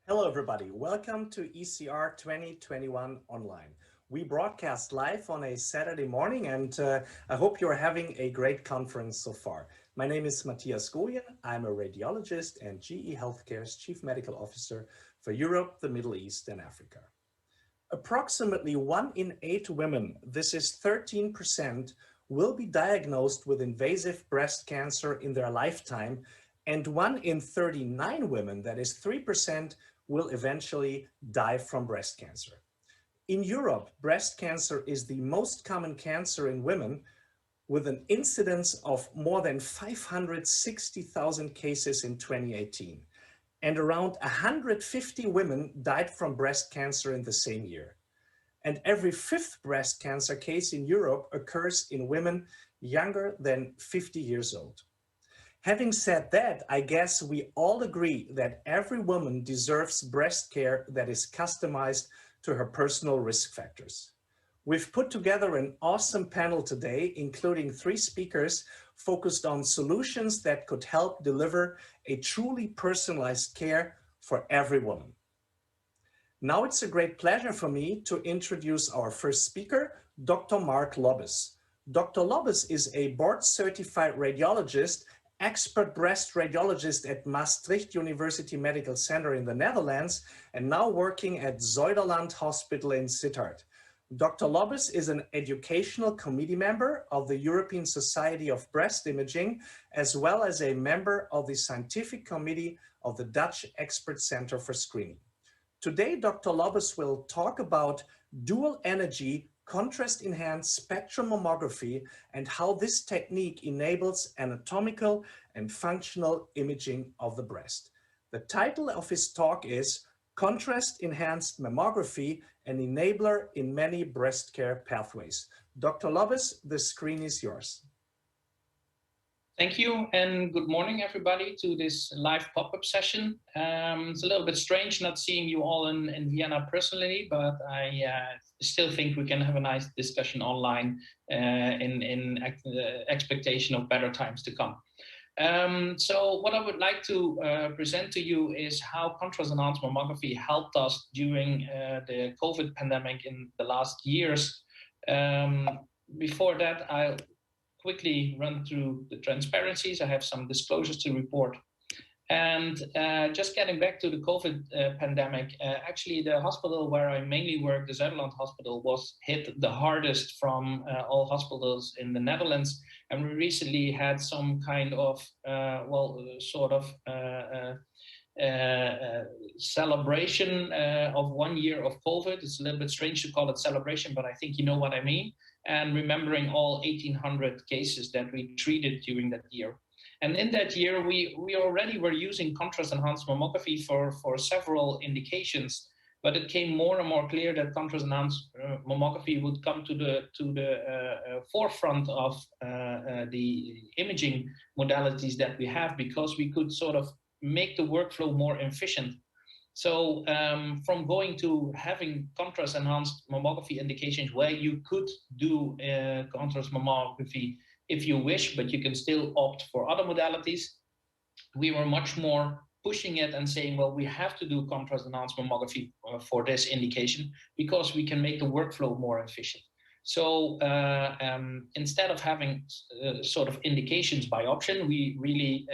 Hello, everybody. Welcome to ECR 2021 Online. We broadcast live on a Saturday morning, and I hope you're having a great conference so far. My name is Matthias Goyen. I'm a radiologist and GE Healthcare's Chief Medical Officer for Europe, the Middle East, and Africa. Approximately 1 in 8 women, this is 13%, will be diagnosed with invasive breast cancer in their lifetime, and 1 in 39 women, that is 3%, will eventually die from breast cancer. In Europe, breast cancer is the most common cancer in women, with an incidence of more than 560,000 cases in 2018. And around 150 women died from breast cancer in the same year. And every fifth breast cancer case in Europe occurs in women younger than 50 years old. Having said that, I guess we all agree that every woman deserves breast care that is customized to her personal risk factors. We've put together an awesome panel today, including 3 speakers focused on solutions that could help deliver a truly personalized care for every woman. Now it's a great pleasure for me to introduce our first speaker, Dr. Marc Lobbes. Dr. Lobbes is a board-certified radiologist, expert breast radiologist at Maastricht University Medical Center in the Netherlands, and now working at Zuiderland Hospital in Sittard. Dr. Lobbes is an educational committee member of the European Society of Breast Imaging, as well as a member of the scientific committee of the Dutch Expert Center for Screening. Today, Dr. Lobbes will talk about dual energy contrast enhanced spectral mammography and how this technique enables anatomical and functional imaging of the breast. The title of his talk is Contrast Enhanced Mammography, an enabler in many breast care pathways. Dr. Lobbes, the screen is yours. Thank you, and good morning, everybody, to this live pop-up session. It's a little bit strange not seeing you all in Vienna personally, but I still think we can have a nice discussion online in expectation of better times to come. So what I would like to present to you is how contrast enhanced mammography helped us during the COVID pandemic in the last years. Before that, I'll quickly run through the transparencies. I have some disclosures to report. And just getting back to the COVID pandemic, actually the hospital where I mainly work, the Zuiderland Hospital, was hit the hardest from all hospitals in the Netherlands. And we recently had some kind of, celebration of 1 year of COVID. It's a little bit strange to call it celebration, but I think you know what I mean. And remembering all 1,800 cases that we treated during that year. And in that year, we already were using contrast enhanced mammography for several indications, but it came more and more clear that contrast enhanced mammography would come to the forefront of the imaging modalities that we have, because we could sort of make the workflow more efficient. So from going to having contrast enhanced mammography indications where you could do contrast mammography if you wish, but you can still opt for other modalities, we were much more pushing it and saying, well, we have to do contrast enhanced mammography for this indication because we can make the workflow more efficient. So instead of having sort of indications by option, we really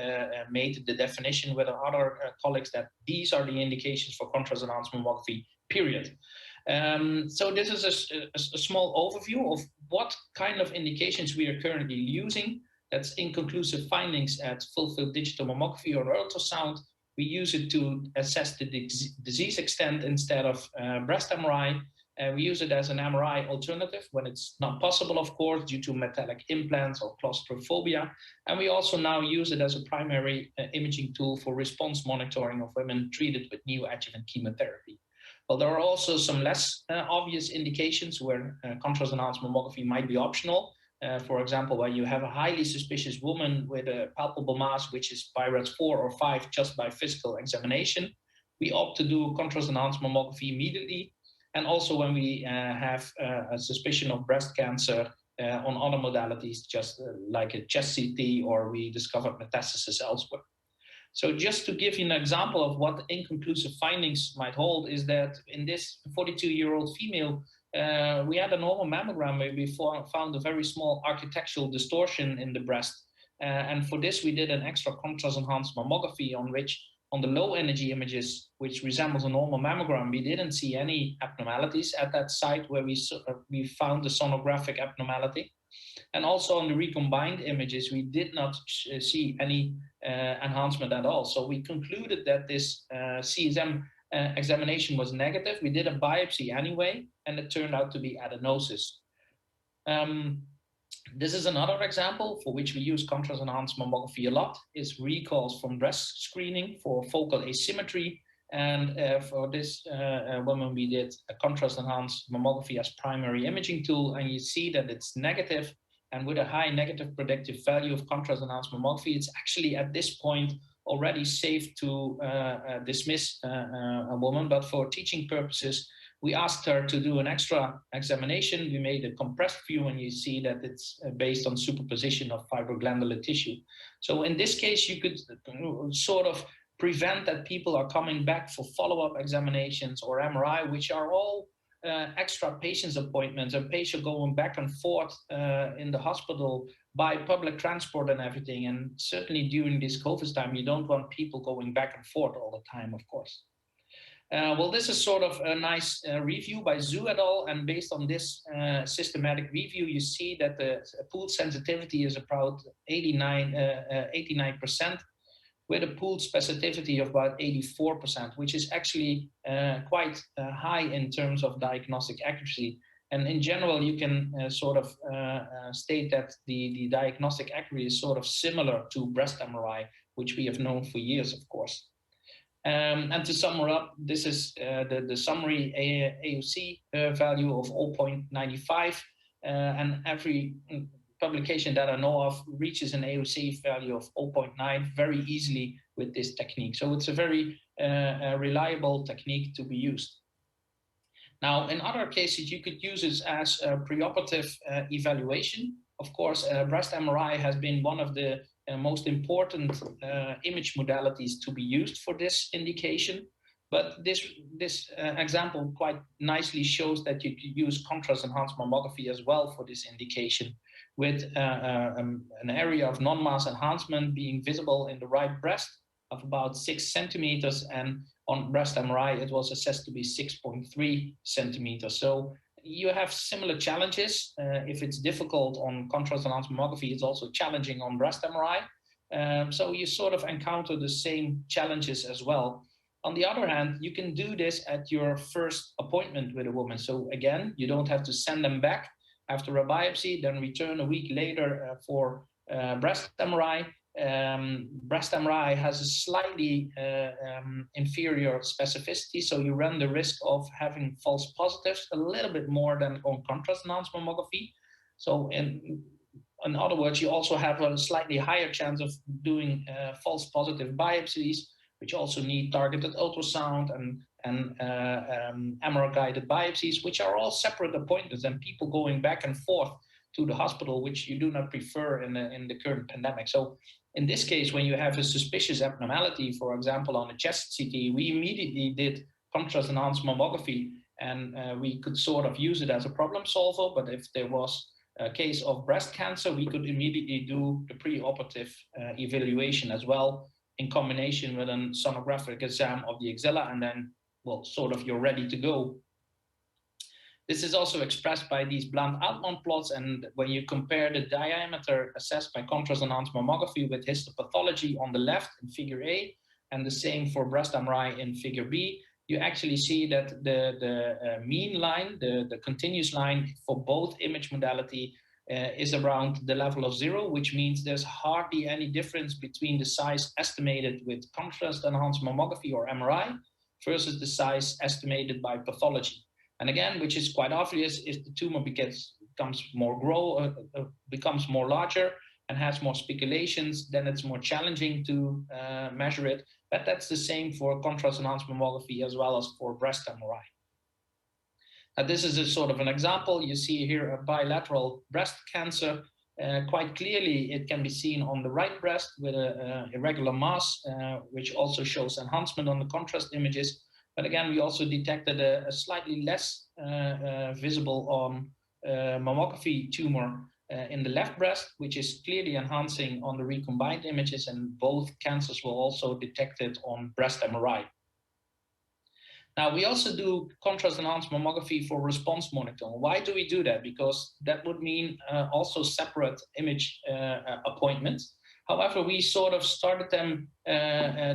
made the definition with our other colleagues that these are the indications for contrast enhanced mammography, period. So this is a small overview of what kind of indications we are currently using. That's inconclusive findings at full-field digital mammography or ultrasound. We use it to assess the disease extent instead of breast MRI. We use it as an MRI alternative when it's not possible, of course, due to metallic implants or claustrophobia. And we also now use it as a primary imaging tool for response monitoring of women treated with neoadjuvant chemotherapy. Well, there are also some less obvious indications where contrast enhanced mammography might be optional. For example, where you have a highly suspicious woman with a palpable mass, which is BI-RADS 4 or 5 just by physical examination. We opt to do contrast enhanced mammography immediately. And also when we have a suspicion of breast cancer on other modalities, just like a chest CT, or we discovered metastasis elsewhere. So just to give you an example of what inconclusive findings might hold is that in this 42-year-old female, we had a normal mammogram where we found a very small architectural distortion in the breast. And for this, we did an extra contrast enhanced mammography on which, on the low energy images, which resembles a normal mammogram, we didn't see any abnormalities at that site where we found the sonographic abnormality. And also on the recombined images, we did not see any enhancement at all. So we concluded that this CSM examination was negative. We did a biopsy anyway, and it turned out to be adenosis. This is another example for which we use contrast enhanced mammography a lot, is recalls from breast screening for focal asymmetry. And for this woman, we did a contrast enhanced mammography as primary imaging tool, and you see that it's negative. And with a high negative predictive value of contrast enhanced mammography, it's actually at this point already safe to dismiss a woman. But for teaching purposes, we asked her to do an extra examination. We made a compressed view, and you see that it's based on superposition of fibroglandular tissue. So in this case, you could sort of prevent that people are coming back for follow-up examinations or MRI, which are all extra patients appointments and patients going back and forth in the hospital by public transport and everything. And certainly during this COVID time, you don't want people going back and forth all the time, of course. Well, this is sort of a nice review by Zhu et al. And based on this systematic review, you see that the pooled sensitivity is about 89%, with a pooled specificity of about 84%, which is actually quite high in terms of diagnostic accuracy. And in general, you can sort of state that the diagnostic accuracy is sort of similar to breast MRI, which we have known for years, of course. And to sum up, this is the summary AUC value of 0.95, and every publication that I know of reaches an AUC value of 0.9 very easily with this technique. So it's a very reliable technique to be used. Now, in other cases, you could use it as a preoperative evaluation. Of course, breast MRI has been one of the most important image modalities to be used for this indication. But this example quite nicely shows that you could use contrast enhanced mammography as well for this indication, with an area of non-mass enhancement being visible in the right breast of about 6 centimeters, and on breast MRI it was assessed to be 6.3 centimeters. So you have similar challenges. If it's difficult on contrast enhanced mammography, it's also challenging on breast MRI. So you sort of encounter the same challenges as well. On the other hand, you can do this at your first appointment with a woman. So again, you don't have to send them back after a biopsy, then return a week later for breast MRI. Breast MRI has a slightly inferior specificity, so you run the risk of having false positives a little bit more than on contrast enhanced mammography. So in other words, you also have a slightly higher chance of doing false positive biopsies, which also need targeted ultrasound and MR-guided biopsies, which are all separate appointments and people going back and forth to the hospital, which you do not prefer in the current pandemic. So in this case, when you have a suspicious abnormality, for example, on a chest CT, we immediately did contrast enhanced mammography, and we could sort of use it as a problem solver. But if there was a case of breast cancer, we could immediately do the preoperative evaluation as well, in combination with a sonographic exam of the axilla, and then, well, sort of you're ready to go. This is also expressed by these blunt outline plots, and when you compare the diameter assessed by contrast enhanced mammography with histopathology on the left in figure A, and the same for breast MRI in figure B, you actually see that the mean line, the continuous line for both image modality is around the level of 0, which means there's hardly any difference between the size estimated with contrast enhanced mammography or MRI versus the size estimated by pathology. And again, which is quite obvious, if the tumor becomes more larger and has more speculations, then it's more challenging to measure it. But that's the same for contrast enhanced mammography as well as for breast MRI. Now, this is a sort of an example. You see here a bilateral breast cancer Quite clearly, it can be seen on the right breast with an irregular mass, which also shows enhancement on the contrast images. But again, we also detected a slightly less visible on mammography tumor in the left breast, which is clearly enhancing on the recombined images, and both cancers were also detected on breast MRI. Now, we also do contrast enhanced mammography for response monitoring. Why do we do that? Because that would mean also separate image appointments. However, we sort of started them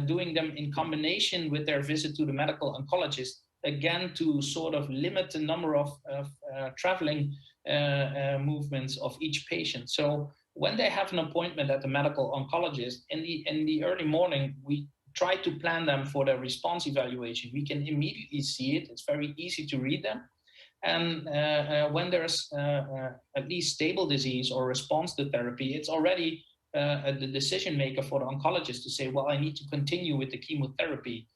doing them in combination with their visit to the medical oncologist, again, to sort of limit the number of traveling movements of each patient. So when they have an appointment at the medical oncologist in the early morning, we try to plan them for their response evaluation. We can immediately see it. It's very easy to read them. And when there's at least stable disease or response to therapy, it's already the decision maker for the oncologist to say, well, I need to continue with the chemotherapy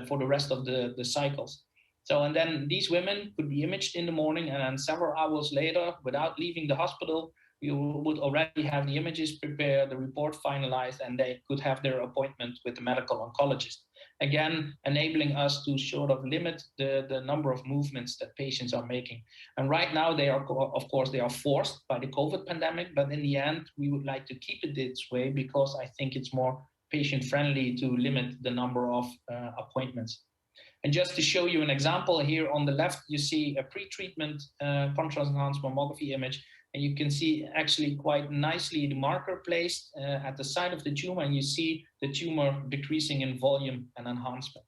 for the rest of the cycles. So, and then these women could be imaged in the morning, and then several hours later, without leaving the hospital, you would already have the images prepared, the report finalized, and they could have their appointment with the medical oncologist. Again, enabling us to sort of limit the number of movements that patients are making. And right now, they are, of course, they are forced by the COVID pandemic, but in the end, we would like to keep it this way because I think it's more patient-friendly to limit the number of appointments. And just to show you an example, here on the left, you see a pre-treatment contrast-enhanced mammography image, and you can see actually quite nicely the marker placed at the side of the tumor, and you see the tumor decreasing in volume and enhancement.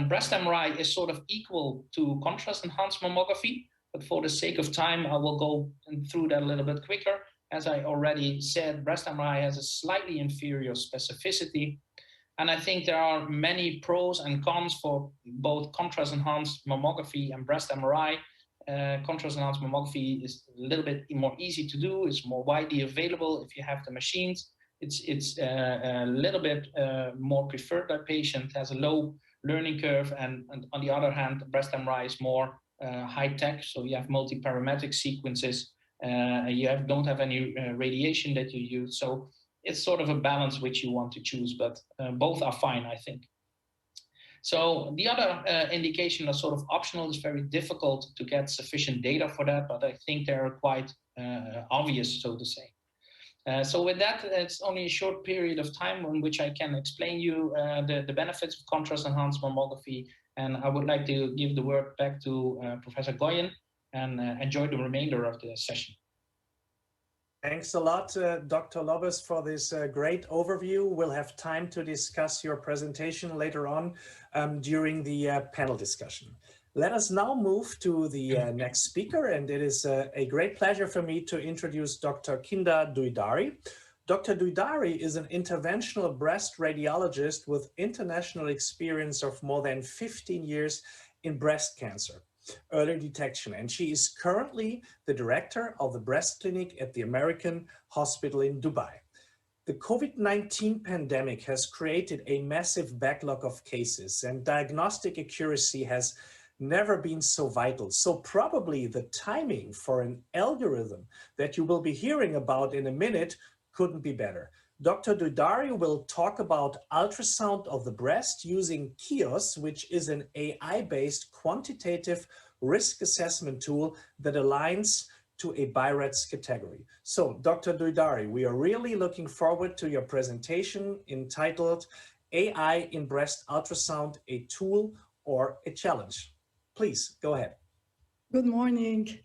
Breast MRI is sort of equal to contrast-enhanced mammography, but for the sake of time, I will go through that a little bit quicker. As I already said, breast MRI has a slightly inferior specificity. And I think there are many pros and cons for both contrast-enhanced mammography and breast MRI. Contrast-enhanced mammography is a little bit more easy to do. It's more widely available if you have the machines. It's a little bit more preferred by patients, has a low learning curve. And on the other hand, breast MRI is more high-tech. So you have multi-parametric sequences. You don't have any radiation that you use. So it's sort of a balance which you want to choose, but both are fine, I think. So the other indication is sort of optional. It's very difficult to get sufficient data for that, but I think they're quite obvious, so to say. So with that, it's only a short period of time in which I can explain you the benefits of contrast-enhanced mammography. And I would like to give the word back to Professor Goyen and enjoy the remainder of the session. Thanks a lot, Dr. Lobbes, for this great overview. We'll have time to discuss your presentation later on during the panel discussion. Let us now move to the next speaker, and it is a great pleasure for me to introduce Dr. Kinda Douaidari. Dr. Douaidari is an interventional breast radiologist with international experience of more than 15 years in breast cancer early detection, and she is currently the director of the breast clinic at the American Hospital in Dubai. The COVID-19 pandemic has created a massive backlog of cases, and diagnostic accuracy has never been so vital. So probably the timing for an algorithm that you will be hearing about in a minute couldn't be better. Dr. Douaidari will talk about ultrasound of the breast using KIOS, which is an AI-based quantitative risk assessment tool that aligns to a BI-RADS category. So, Dr. Douaidari, we are really looking forward to your presentation entitled AI in Breast Ultrasound, a Tool or a Challenge. Please, go ahead. Good morning.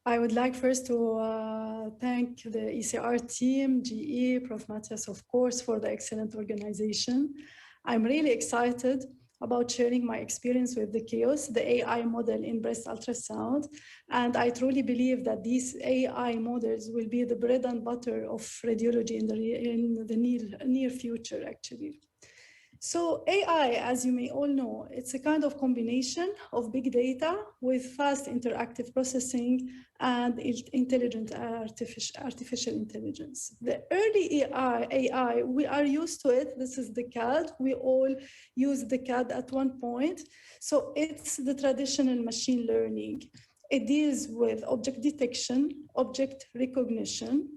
I would like first to thank the ECR team, GE, Prof. Matthias, of course, for the excellent organization. I'm really excited about sharing my experience with the KIOS, the AI model in breast ultrasound. And I truly believe that these AI models will be the bread and butter of radiology in the near future, actually. So AI, as you may all know, it's a kind of combination of big data with fast interactive processing and intelligent artificial intelligence. The early AI, we are used to it. This is the CAD. We all use the CAD at one point. So it's the traditional machine learning. It deals with object detection, object recognition.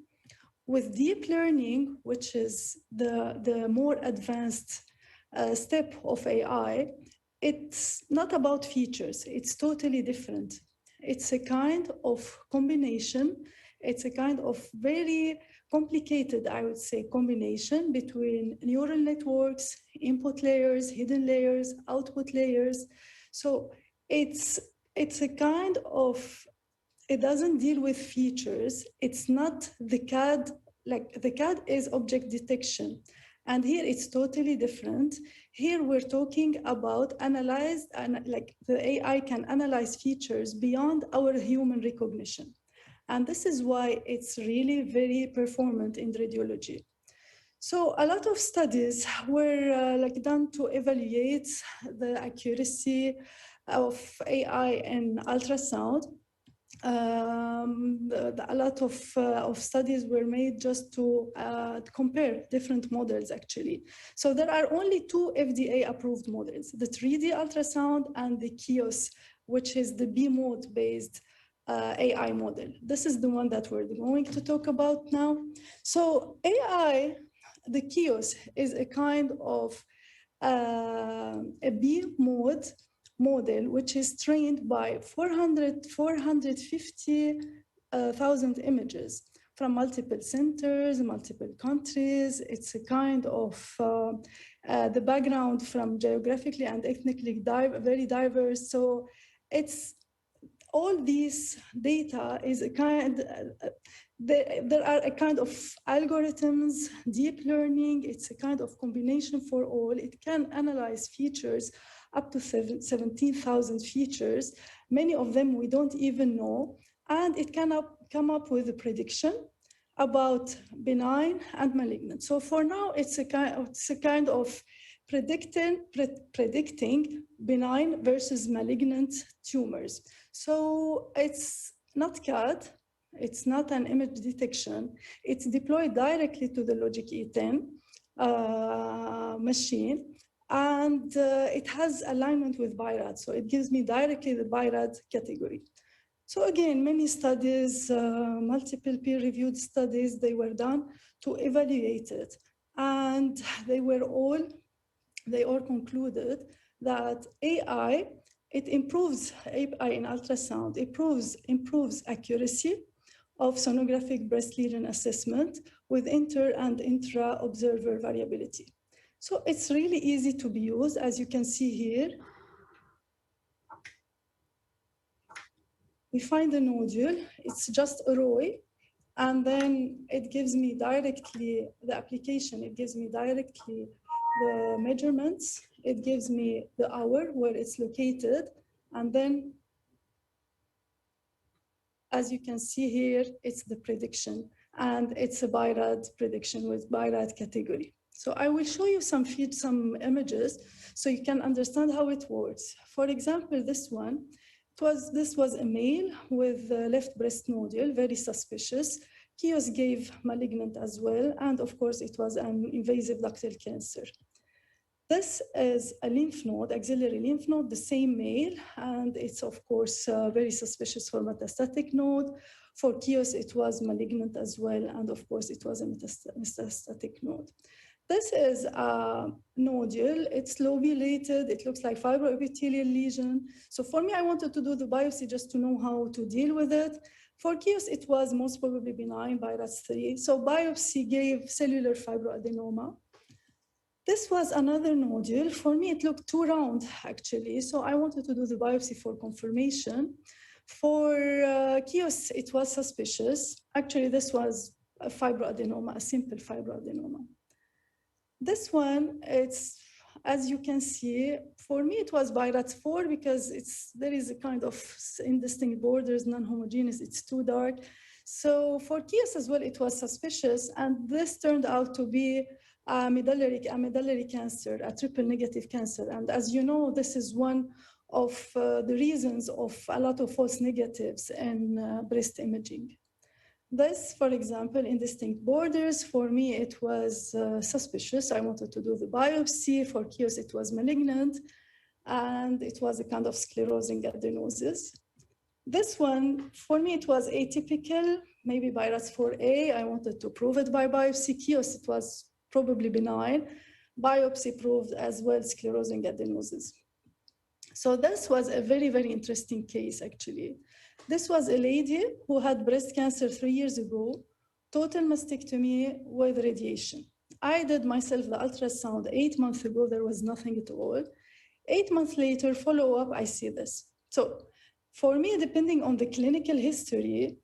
With deep learning, which is the more advanced step of AI, it's not about features. It's totally different. It's a kind of combination. It's a kind of very complicated, I would say, combination between neural networks, input layers, hidden layers, output layers. So it's a kind of, it doesn't deal with features. It's not the CAD, like the CAD is object detection. And here it's totally different. Here we're talking about analyzed, and like the AI can analyze features beyond our human recognition. And this is why it's really very performant in radiology. So a lot of studies were done to evaluate the accuracy of AI in ultrasound. A lot of studies were made just to compare different models, actually. So there are only two FDA-approved models, the 3D ultrasound and the KIOS, which is the B-mode-based AI model. This is the one that we're going to talk about now. So AI, the KIOS, is a kind of a B-mode model, which is trained by 450,000 images from multiple centers, multiple countries. It's a kind of the background from geographically and ethnically very diverse. So it's all these data is a kind, there are a kind of algorithms, deep learning. It's a kind of combination for all. It can analyze features up to 17,000 features. Many of them we don't even know. And it can come up with a prediction about benign and malignant. So for now, it's a kind of predicting benign versus malignant tumors. So it's not CAD, it's not an image detection. It's deployed directly to the Logic E10 machine. And it has alignment with BI-RAD. So it gives me directly the BI-RAD category. So again, many studies, multiple peer-reviewed studies, they were done to evaluate it. And they all concluded that AI, it improves AI in ultrasound, improves accuracy of sonographic breast lesion assessment with inter and intra-observer variability. So it's really easy to be used, as you can see here. We find a nodule, it's just a ROI, and then it gives me directly the application, it gives me directly the measurements, it gives me the hour where it's located, and then, as you can see here, it's the prediction, and it's a BI-RAD prediction with BI-RAD category. So I will show you some images so you can understand how it works. For example, this one, this was a male with the left breast nodule, very suspicious. KIOS gave malignant as well, and of course it was an invasive ductal cancer. This is a lymph node, axillary lymph node, the same male, and it's of course very suspicious for metastatic node. For KIOS, it was malignant as well, and of course it was a metastatic node. This is a nodule, it's lobulated, it looks like fibroepithelial lesion. So for me, I wanted to do the biopsy just to know how to deal with it. For KIOS, it was most probably benign by RAS3. So biopsy gave cellular fibroadenoma. This was another nodule. For me, it looked too round, actually. So I wanted to do the biopsy for confirmation. For KIOS, it was suspicious. Actually, this was a fibroadenoma, a simple fibroadenoma. This one, it's, as you can see, for me, it was by RAT4 because there is a kind of indistinct borders, non-homogeneous, it's too dark. So for KIOS as well, it was suspicious. And this turned out to be a medullary cancer, a triple negative cancer. And as you know, this is one of the reasons of a lot of false negatives in breast imaging. This, for example, indistinct borders, for me, it was suspicious. I wanted to do the biopsy. For KIOS, it was malignant, and it was a kind of sclerosing adenosis. This one, for me, it was atypical, maybe virus 4A. I wanted to prove it by biopsy. Chios, it was probably benign. Biopsy proved as well sclerosing adenosis. So this was a very, very interesting case, actually. This was a lady who had breast cancer 3 years ago, total mastectomy with radiation. I did myself the ultrasound 8 months ago, there was nothing at all. 8 months later, follow-up, I see this. So for me, depending on the clinical history,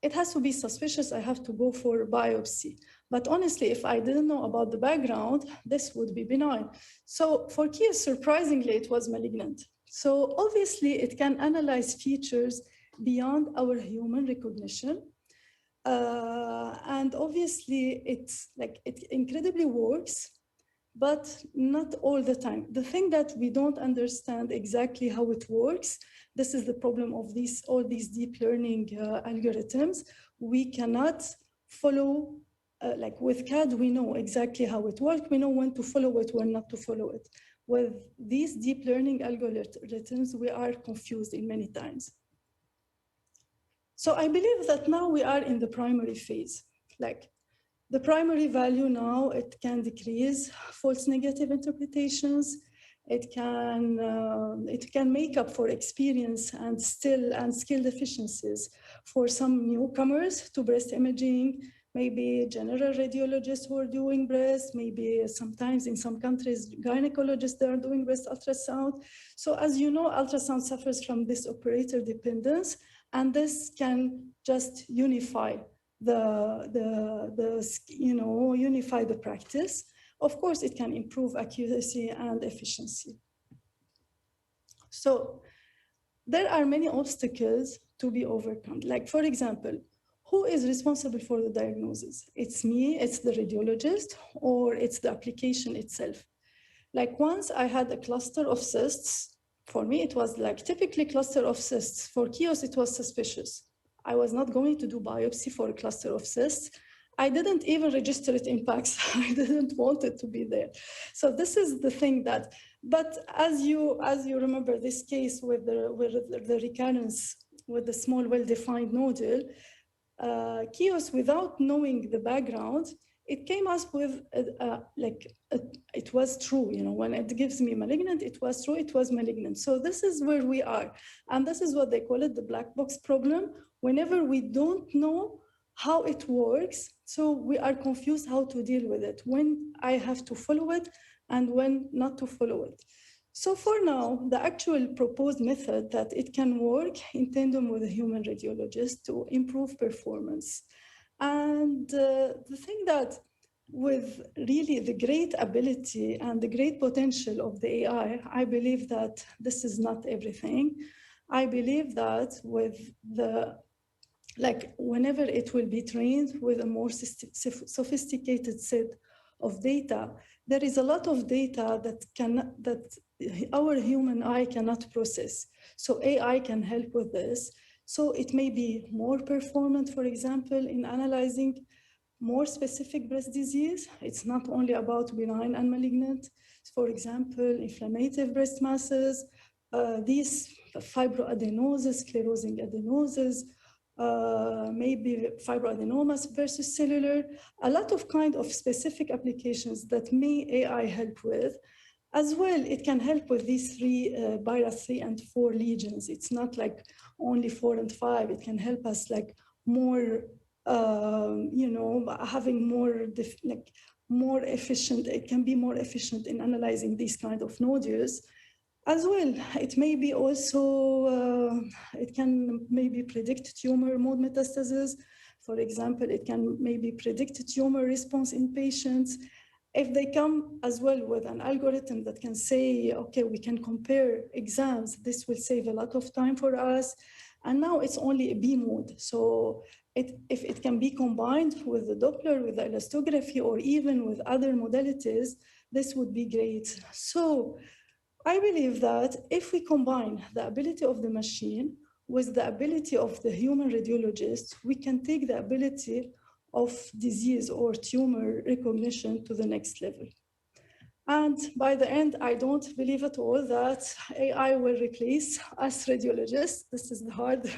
it has to be suspicious, I have to go for biopsy. But honestly, if I didn't know about the background, this would be benign. So for Chios, surprisingly, it was malignant. So obviously, it can analyze features beyond our human recognition. And obviously, it incredibly works, but not all the time. The thing that we don't understand exactly how it works, this is the problem of all these deep learning algorithms. We cannot follow, like with CAD, we know exactly how it works. We know when to follow it, when not to follow it. With these deep learning algorithms, we are confused in many times. So I believe that now we are in the primary phase. Like the primary value now, it can decrease false negative interpretations. It can make up for experience and skill deficiencies for some newcomers to breast imaging, maybe general radiologists who are doing breast, maybe sometimes in some countries, gynecologists that are doing breast ultrasound. So as you know, ultrasound suffers from this operator dependence, and this can just unify unify the practice. Of course, it can improve accuracy and efficiency. So there are many obstacles to be overcome. Like, for example, who is responsible for the diagnosis? It's me, it's the radiologist, or it's the application itself. Like once I had a cluster of cysts, for me, it was like typically cluster of cysts. For Chios, it was suspicious. I was not going to do biopsy for a cluster of cysts. I didn't even register it in PACS. I didn't want it to be there. So this is the thing that, but as you remember this case with the recurrence with the small well-defined nodule, Chios, without knowing the background, it came up with it was true, when it gives me malignant, it was true, it was malignant. So this is where we are. And this is what they call it, the black box problem. Whenever we don't know how it works, so we are confused how to deal with it, when I have to follow it and when not to follow it. So for now, the actual proposed method that it can work in tandem with a human radiologist to improve performance. And the thing that with really the great ability and the great potential of the AI, I believe that this is not everything. I believe that with whenever it will be trained with a more sophisticated set of data, there is a lot of data that our human eye cannot process. So AI can help with this. So it may be more performant, for example, in analyzing more specific breast disease. It's not only about benign and malignant. For example, inflammatory breast masses, these fibroadenosis, sclerosing adenosis, maybe fibroadenomas versus cellular, a lot of kind of specific applications that may AI help with. As well, it can help with these virus 3 and 4 lesions. It's not like only 4 and 5. It can help us like more, having more efficient. It can be more efficient in analyzing these kind of nodules. As well, it may be also, it can maybe predict tumor mode metastasis. For example, it can maybe predict tumor response in patients. If they come as well with an algorithm that can say, okay, we can compare exams, this will save a lot of time for us. And now it's only a B mode. So if it can be combined with the Doppler, with the elastography, or even with other modalities, this would be great. So I believe that if we combine the ability of the machine with the ability of the human radiologist, we can take the ability of disease or tumor recognition to the next level. And by the end, I don't believe at all that AI will replace us radiologists. This is hard.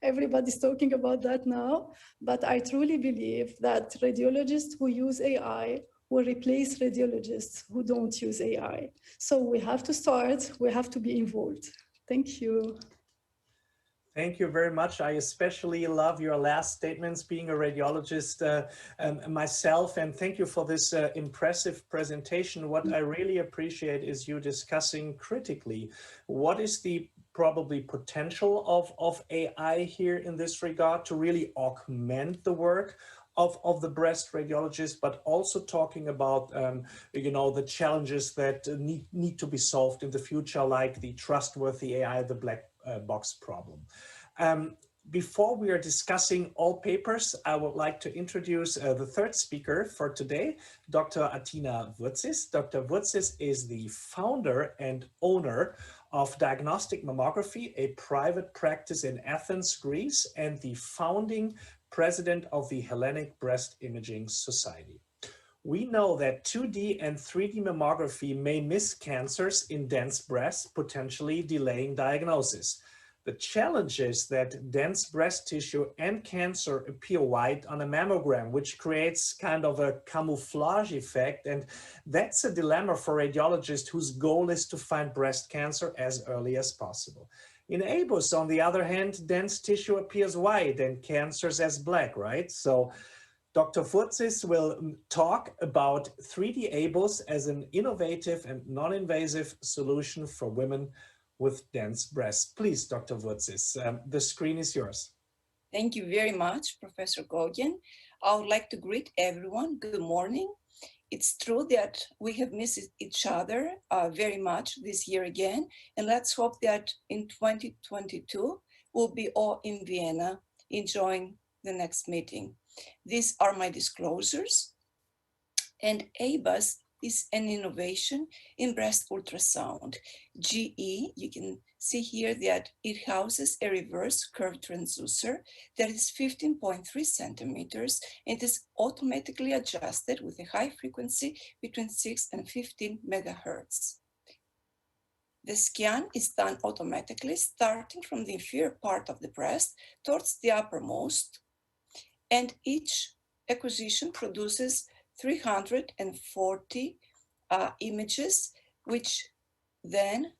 Everybody's talking about that now. But I truly believe that radiologists who use AI will replace radiologists who don't use AI. So we have to start, we have to be involved. Thank you. Thank you very much. I especially love your last statements, being a radiologist myself, and thank you for this impressive presentation. What I really appreciate is you discussing critically what is the probably potential of AI here in this regard to really augment the work of the breast radiologist, but also talking about the challenges that need to be solved in the future, like the trustworthy AI, the black box problem. Before we are discussing all papers, I would like to introduce the third speaker for today, Dr. Athina Vourtsis. Dr. Vourtsis is the founder and owner of Diagnostic Mammography, a private practice in Athens, Greece, and the founding president of the Hellenic Breast Imaging Society. We know that 2D and 3D mammography may miss cancers in dense breasts, potentially delaying diagnosis. The challenge is that dense breast tissue and cancer appear white on a mammogram, which creates kind of a camouflage effect. And that's a dilemma for radiologists whose goal is to find breast cancer as early as possible. In ABUS, on the other hand, dense tissue appears white and cancers as black, right? So Dr. Vourtsis will talk about 3D ABUS as an innovative and non-invasive solution for women with dense breasts. Please, Dr. Vourtsis, the screen is yours. Thank you very much, Professor Gogian. I would like to greet everyone. Good morning. It's true that we have missed each other very much this year again, and let's hope that in 2022 we'll be all in Vienna enjoying the next meeting. These are my disclosures, and ABUS is an innovation in breast ultrasound. GE, you can see here that it houses a reverse curved transducer that is 15.3 centimeters and is automatically adjusted with a high frequency between 6 and 15 megahertz. The scan is done automatically, starting from the inferior part of the breast towards the uppermost, and each acquisition produces 340 images, which then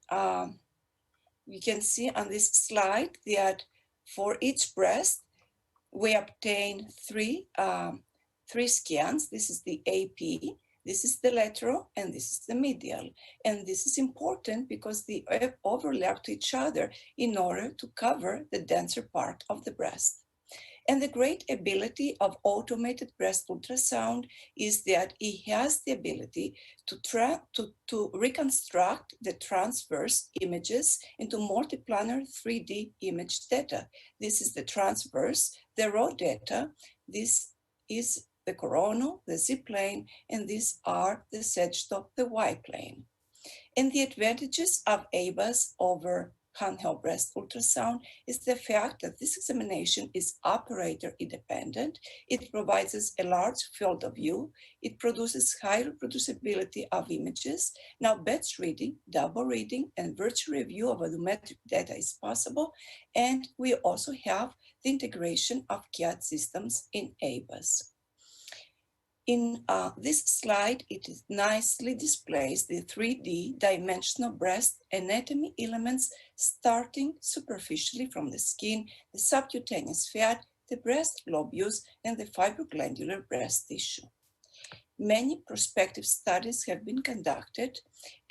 we can see on this slide that for each breast, we obtain three scans. This is the AP, this is the lateral, and this is the medial. And this is important because they overlap to each other in order to cover the denser part of the breast. And the great ability of automated breast ultrasound is that it has the ability to reconstruct the transverse images into multiplanar 3D image data. This is the transverse, the raw data. This is the coronal, the Z-plane, and these are the sagittal, the Y-plane. And the advantages of ABUS over handheld breast ultrasound is the fact that this examination is operator independent. It provides us a large field of view. It produces high reproducibility of images. Now batch reading, double reading, and virtual review of volumetric data is possible. And we also have the integration of CAD systems in ABUS. In this slide, it nicely displays the 3D dimensional breast anatomy elements starting superficially from the skin, the subcutaneous fat, the breast lobules, and the fibroglandular breast tissue. Many prospective studies have been conducted,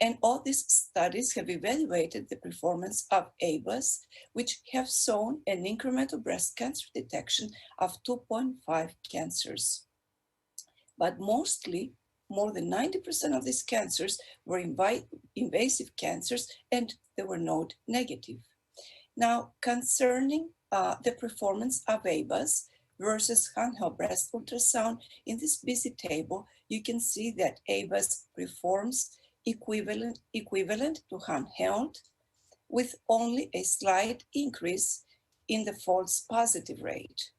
and all these studies have evaluated the performance of ABUS, which have shown an incremental breast cancer detection of 2.5 cancers. But mostly, more than 90% of these cancers were invasive cancers, and they were node negative. Now, concerning the performance of ABUS versus handheld breast ultrasound, in this busy table, you can see that ABUS performs equivalent to handheld, with only a slight increase in the false positive rate.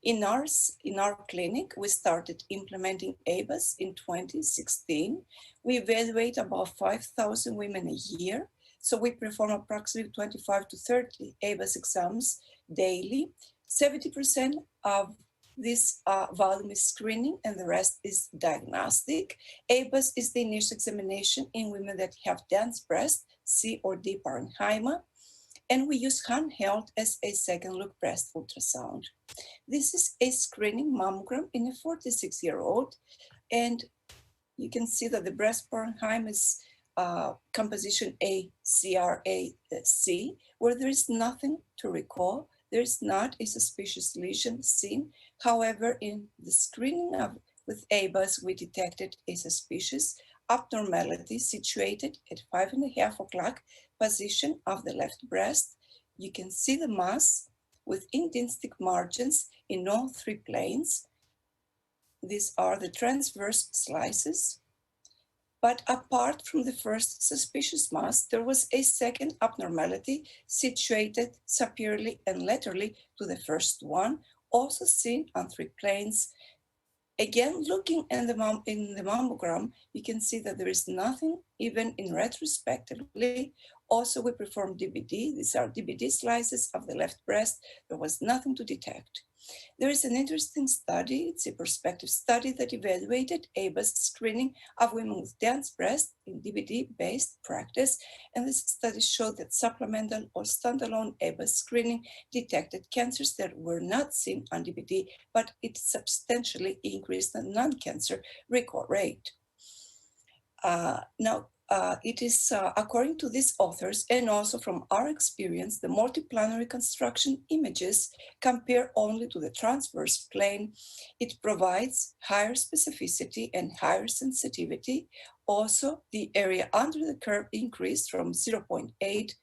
In our clinic, we started implementing ABAS in 2016. We evaluate about 5,000 women a year. So we perform approximately 25 to 30 ABAS exams daily. 70% of this volume is screening and the rest is diagnostic. ABAS is the initial examination in women that have dense breast, C or D parenchyma, and we use handheld as a second look breast ultrasound. This is a screening mammogram in a 46-year-old, and you can see that the breast parenchyma is composition ACRAC, where there is nothing to recall. There is not a suspicious lesion seen. However, in the screening with ABAS, we detected a suspicious abnormality situated at 5.5 o'clock position of the left breast. You can see the mass with indenstic margins in all three planes. These are the transverse slices. But apart from the first suspicious mass, there was a second abnormality situated superiorly and laterally to the first one, also seen on three planes. Again, looking in the mammogram, you can see that there is nothing, even in retrospectively. Also, we performed DBD. These are DBD slices of the left breast. There was nothing to detect. There is an interesting study. It's a prospective study that evaluated ABAS screening of women with dense breast in DBD-based practice. And this study showed that supplemental or standalone ABAS screening detected cancers that were not seen on DBD, but it substantially increased the non-cancer recall rate. It is according to these authors and also from our experience, the multiplanar reconstruction images compare only to the transverse plane. It provides higher specificity and higher sensitivity. Also, the area under the curve increased from 0.8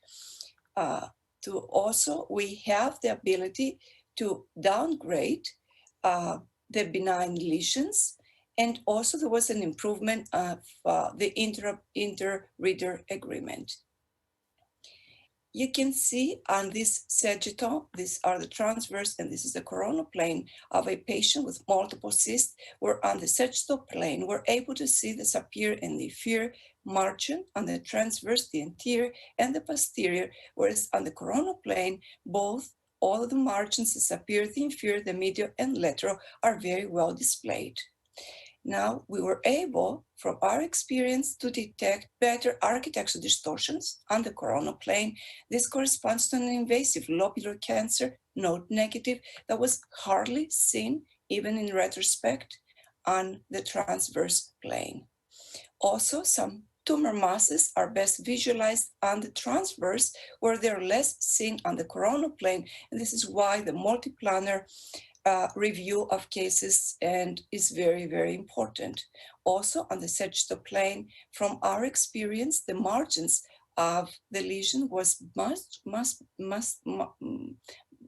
to also we have the ability to downgrade the benign lesions. And also there was an improvement of the inter-reader agreement. You can see on this sagittal, these are the transverse and this is the coronal plane of a patient with multiple cysts, where on the sagittal plane, we're able to see the superior and the inferior margin, on the transverse, the anterior and the posterior, whereas on the coronal plane, all of the margins, the superior, the inferior, the medial and lateral are very well displayed. Now, we were able, from our experience, to detect better architectural distortions on the coronal plane. This corresponds to an invasive lobular cancer, node negative, that was hardly seen, even in retrospect, on the transverse plane. Also, some tumor masses are best visualized on the transverse, where they're less seen on the coronal plane. And this is why the multiplanar review of cases and is very, very important. Also on the sagittal plane, from our experience, the margins of the lesion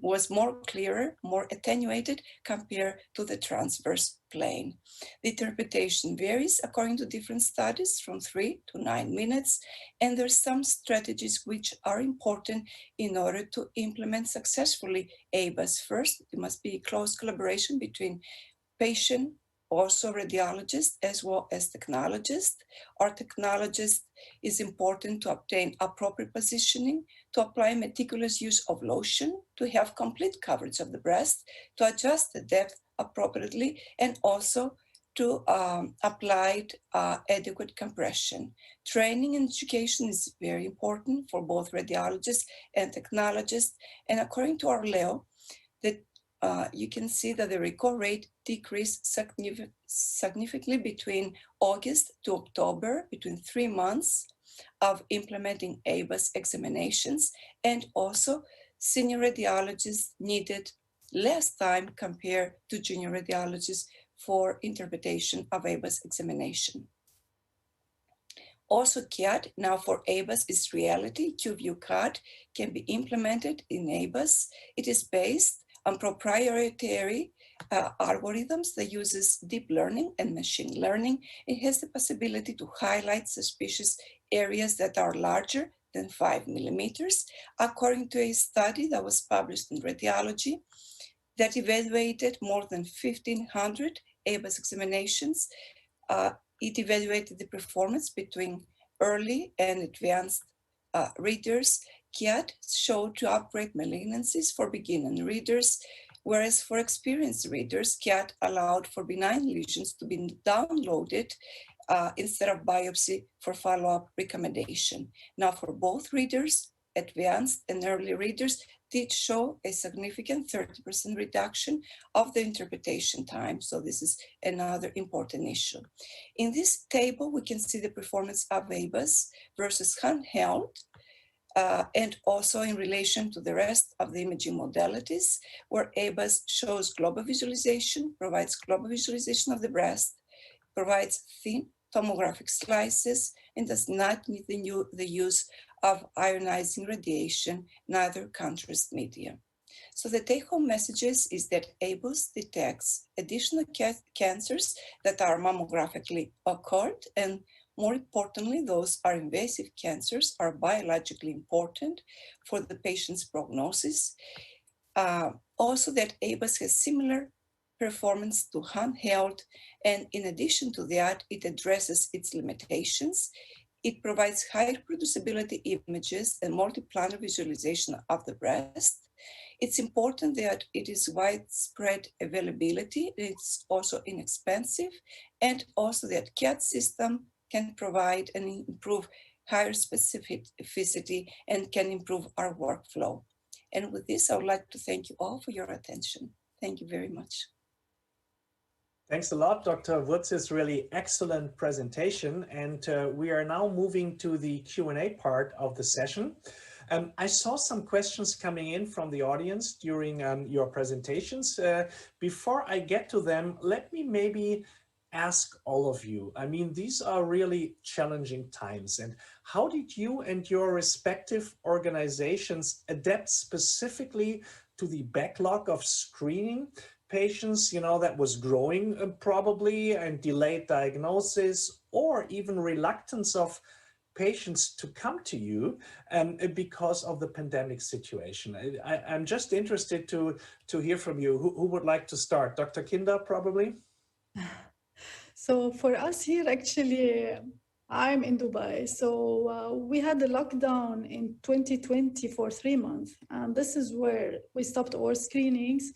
was more clearer, more attenuated compared to the transverse plane. The interpretation varies according to different studies from 3 to 9 minutes, and there's some strategies which are important in order to implement successfully ABAS. First, there must be close collaboration between patient, also radiologist, as well as technologist. Our technologist is important to obtain appropriate positioning, to apply meticulous use of lotion, to have complete coverage of the breast, to adjust the depth appropriately, and also to apply adequate compression. Training and education is very important for both radiologists and technologists. And according to our LEO, you can see that the recall rate decreased significantly between August to October, between 3 months of implementing ABAS examinations, and also senior radiologists needed less time compared to junior radiologists for interpretation of ABAS examination. Also, CAD now for ABAS is reality. QView CAD can be implemented in ABAS. It is based on proprietary algorithms that uses deep learning and machine learning. It has the possibility to highlight suspicious areas that are larger than 5 millimeters. According to a study that was published in Radiology, that evaluated more than 1,500 ABAS examinations. It evaluated the performance between early and advanced readers. CAT showed 2 upright malignancies for beginning readers, whereas for experienced readers, CAT allowed for benign lesions to be downloaded instead of biopsy for follow-up recommendation. Now, for both readers, advanced and early readers, did show a significant 30% reduction of the interpretation time. So this is another important issue. In this table, we can see the performance of ABAS versus handheld, and also in relation to the rest of the imaging modalities, where ABAS shows global visualization, provides global visualization of the breast, provides thin tomographic slices, and does not need the use of ionizing radiation, neither contrast media. So the take-home messages is that ABAS detects additional cancers that are mammographically occurred, and more importantly, those are invasive cancers are biologically important for the patient's prognosis. Also that ABAS has similar performance to handheld, and in addition to that, it addresses its limitations. It provides high reproducibility images and multi-planar visualization of the breast. It's important that it is widespread availability. It's also inexpensive, and also that CAT system can provide and improve higher specificity and can improve our workflow. And with this, I would like to thank you all for your attention. Thank you very much. Thanks a lot, Dr. Vourtsis. Really excellent presentation. And we are now moving to the Q&A part of the session. I saw some questions coming in from the audience during your presentations. Before I get to them, let me maybe ask all of you. I mean, these are really challenging times. And how did you and your respective organizations adapt specifically to the backlog of screening patients, you know, that was growing probably, and delayed diagnosis, or even reluctance of patients to come to you because of the pandemic situation? I'm just interested to hear from you. Who would like to start? Dr. Kinder, probably? So for us here, actually, I'm in Dubai. So we had a lockdown in 2020 for 3 months. And this is where we stopped all screenings.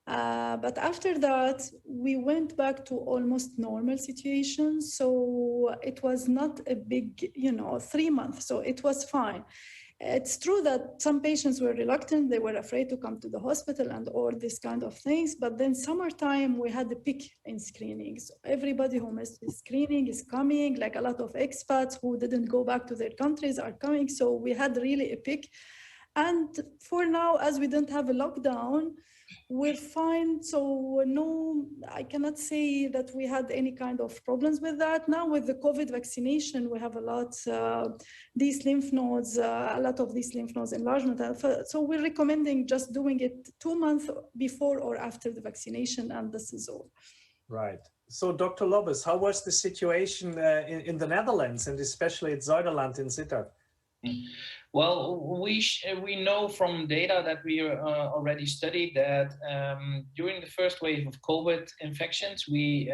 But after that, we went back to almost normal situation. So it was not a big, 3 months. So it was fine. It's true that some patients were reluctant. They were afraid to come to the hospital and all these kind of things. But then summertime, we had a peak in screenings. Everybody who missed the screening is coming, like a lot of expats who didn't go back to their countries are coming. So we had really a peak. And for now, as we don't have a lockdown, we're fine. So no, I cannot say that we had any kind of problems with that. Now with the COVID vaccination, we have a lot, these lymph nodes, a lot of these lymph nodes enlargement. So we're recommending just doing it 2 months before or after the vaccination, and this is all. Right. So Dr. Lobbes, how was the situation in the Netherlands, and especially at Zuiderland in Sittard? Well, we know from data that we already studied that during the first wave of COVID infections, we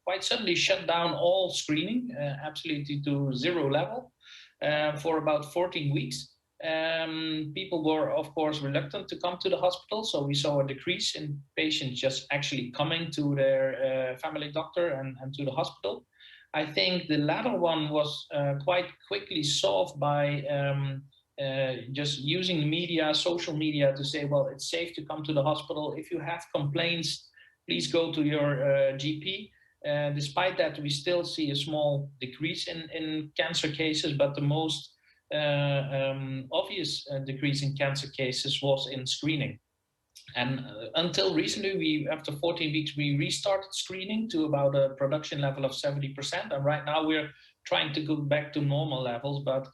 quite suddenly shut down all screening, absolutely to 0 level, for about 14 weeks. People were, of course, reluctant to come to the hospital, so we saw a decrease in patients just actually coming to their family doctor and to the hospital. I think the latter one was quite quickly solved by just using the media, social media, to say, well, it's safe to come to the hospital. If you have complaints, please go to your GP. Despite that, we still see a small decrease in cancer cases, but the most obvious decrease in cancer cases was in screening. And until recently, after 14 weeks, we restarted screening to about a production level of 70%. And right now we're trying to go back to normal levels, but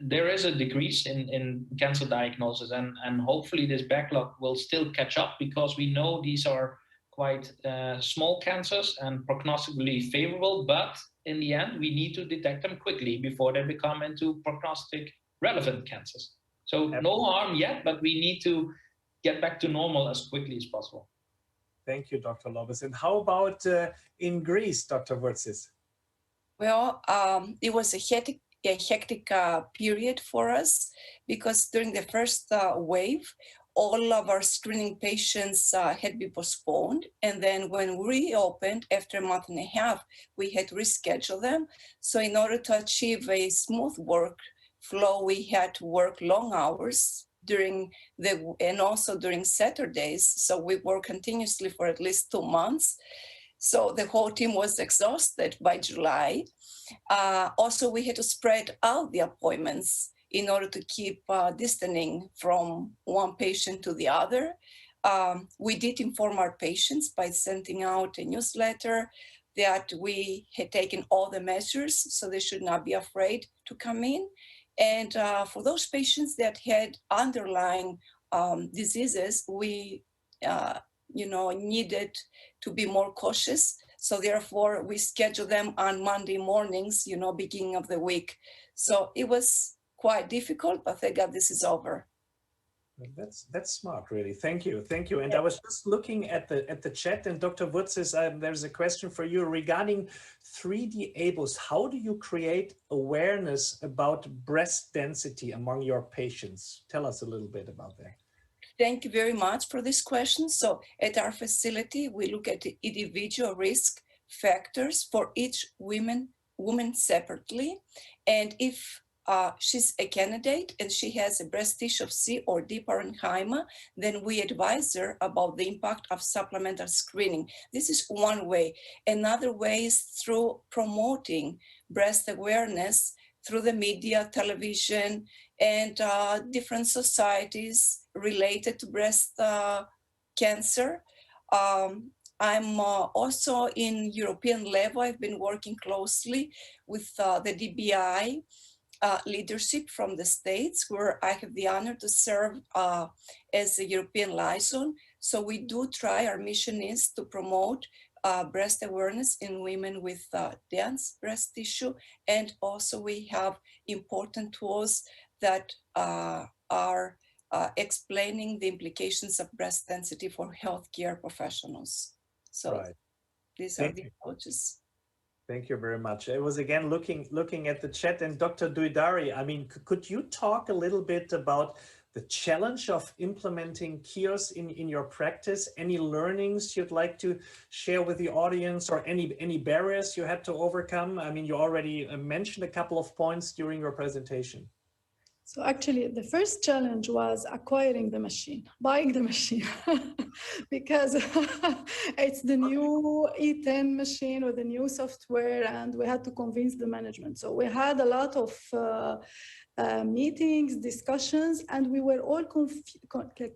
there is a decrease in cancer diagnosis. And hopefully this backlog will still catch up, because we know these are quite small cancers and prognostically favorable. But in the end, we need to detect them quickly before they become into prognostic relevant cancers. So no harm yet, but we need to get back to normal as quickly as possible. Thank you, Dr. Lobbes. And how about in Greece, Dr. Vourtsis? Well, it was a hectic period for us because during the first wave, all of our screening patients had been postponed. And then when we reopened after a month and a half, we had to reschedule them. So in order to achieve a smooth workflow, we had to work long hours and also during Saturdays. So we worked continuously for at least 2 months. So the whole team was exhausted by July. Also, we had to spread out the appointments in order to keep distancing from one patient to the other. We did inform our patients by sending out a newsletter that we had taken all the measures, so they should not be afraid to come in. And for those patients that had underlying diseases, we needed to be more cautious. So therefore, we scheduled them on Monday mornings, beginning of the week. So it was quite difficult, but thank God this is over. That's smart, really. Thank you. And I was just looking at the chat, and Dr. Vourtsis, there's a question for you regarding 3D ABOs. How do you create awareness about breast density among your patients? Tell us a little bit about that. Thank you very much for this question. So at our facility, we look at the individual risk factors for each woman separately. And if she's a candidate and she has a breast tissue of C or D parenchyma, then we advise her about the impact of supplemental screening. This is one way. Another way is through promoting breast awareness through the media, television, and different societies related to breast cancer. I'm also in European level. I've been working closely with the DBI leadership from the States, where I have the honor to serve as a European liaison. So we do try, our mission is to promote breast awareness in women with dense breast tissue. And also we have important tools that are explaining the implications of breast density for healthcare professionals. So these are the approaches. Thank you very much. I was again looking at the chat, and Dr. Douaidari, I mean, could you talk a little bit about the challenge of implementing KIOS in your practice? Any learnings you'd like to share with the audience, or any barriers you had to overcome? I mean, you already mentioned a couple of points during your presentation. So actually, the first challenge was acquiring the machine, buying the machine, because it's the new E10 machine with the new software, and we had to convince the management. So we had a lot of meetings, discussions, and we were all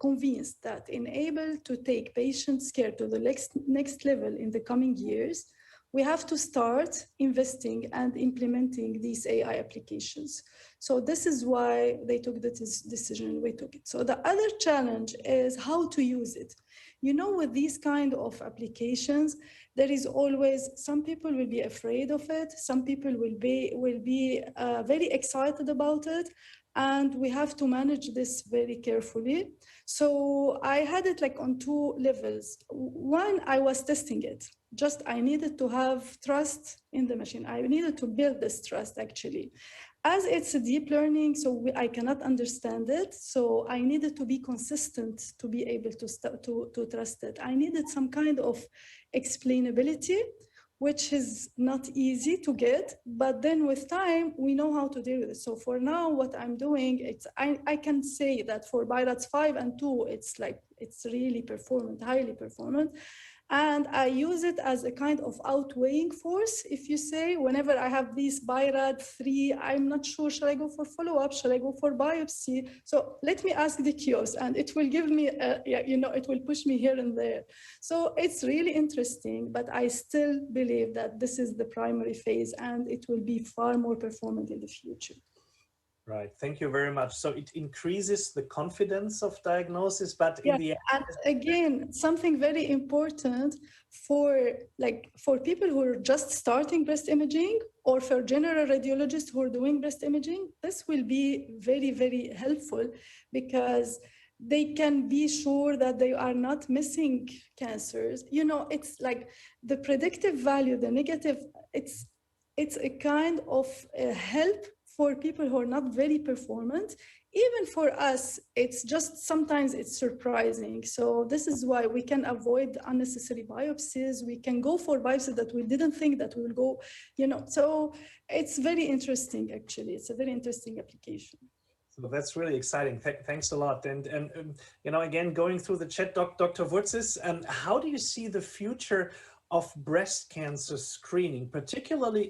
convinced that in able to take patient care to the next level in the coming years, we have to start investing and implementing these AI applications. So this is why they took this decision, we took it. So the other challenge is how to use it. You know, with these kind of applications, there is always, some people will be afraid of it, some people will be very excited about it, and we have to manage this very carefully. So I had it like on 2 levels. One, I was testing it. Just I needed to have trust in the machine. I needed to build this trust actually. As it's a deep learning, so I cannot understand it. So I needed to be consistent to be able to trust it. I needed some kind of explainability, which is not easy to get, but then with time, we know how to deal with it. So for now, what I'm doing, I can say that for BI-RADS 5 and 2, it's really performant, highly performant. And I use it as a kind of outweighing force. If you say, whenever I have these BI-RAD 3, I'm not sure, shall I go for follow-up? Shall I go for biopsy? So let me ask the KIOS, and it will give me, it will push me here and there. So it's really interesting, but I still believe that this is the primary phase, and it will be far more performant in the future. Right. Thank you very much. So it increases the confidence of diagnosis, but in the end, and again, something very important for people who are just starting breast imaging, or for general radiologists who are doing breast imaging, this will be very, very helpful, because they can be sure that they are not missing cancers. You know, it's like the predictive value, the negative, it's a kind of help for people who are not very performant. Even for us, it's just sometimes it's surprising. So this is why we can avoid unnecessary biopsies. We can go for biopsies that we didn't think that we will go, you know. So it's very interesting, actually. It's a very interesting application. So that's really exciting. Thanks a lot. And you know, again, going through the chat, Dr. Vourtsis, how do you see the future of breast cancer screening, particularly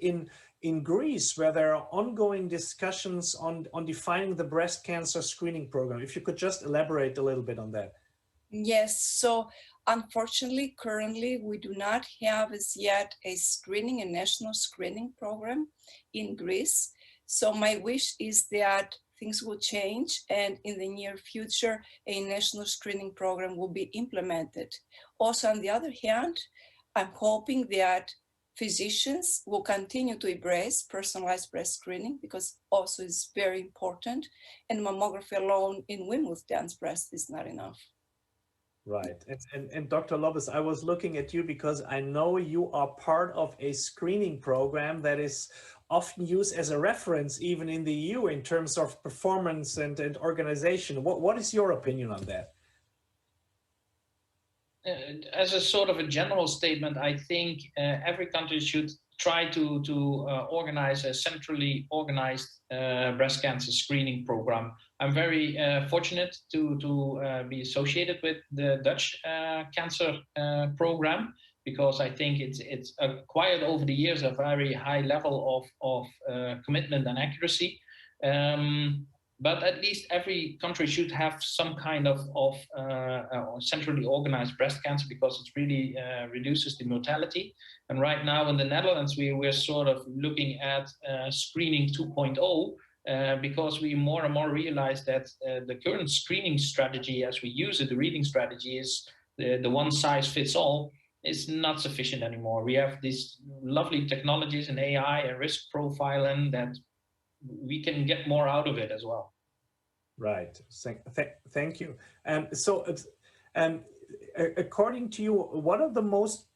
in Greece, where there are ongoing discussions on defining the breast cancer screening program? If you could just elaborate a little bit on that. Yes, so unfortunately, currently, we do not have as yet a national screening program in Greece. So my wish is that things will change, and in the near future, a national screening program will be implemented. Also, on the other hand, I'm hoping that physicians will continue to embrace personalized breast screening, because also is very important, and mammography alone in women with dense breast is not enough. Right. And Dr. Lobbes, I was looking at you because I know you are part of a screening program that is often used as a reference even in the EU in terms of performance and organization. What is your opinion on that? As a sort of a general statement, I think every country should try to organize a centrally organized breast cancer screening program. I'm very fortunate to be associated with the Dutch cancer program, because I think it's acquired over the years a very high level of commitment and accuracy. But at least every country should have some kind of centrally organized breast cancer, because it really reduces the mortality. And right now in the Netherlands, we're sort of looking at screening 2.0, because we more and more realize that the current screening strategy, as we use it, the reading strategy, is the one size fits all, is not sufficient anymore. We have these lovely technologies in AI and risk profiling that we can get more out of it as well. Right. Thank you. So according to you, what are the most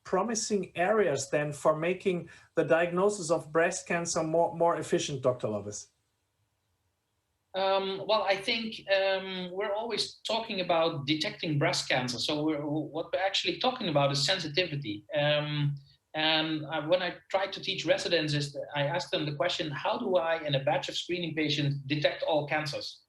promising areas then for making the diagnosis of breast cancer more efficient, Dr. Lobbes? Well, I think we're always talking about detecting breast cancer. So what we're actually talking about is sensitivity. And when I try to teach residents, I ask them the question, how do I, in a batch of screening patients, detect all cancers?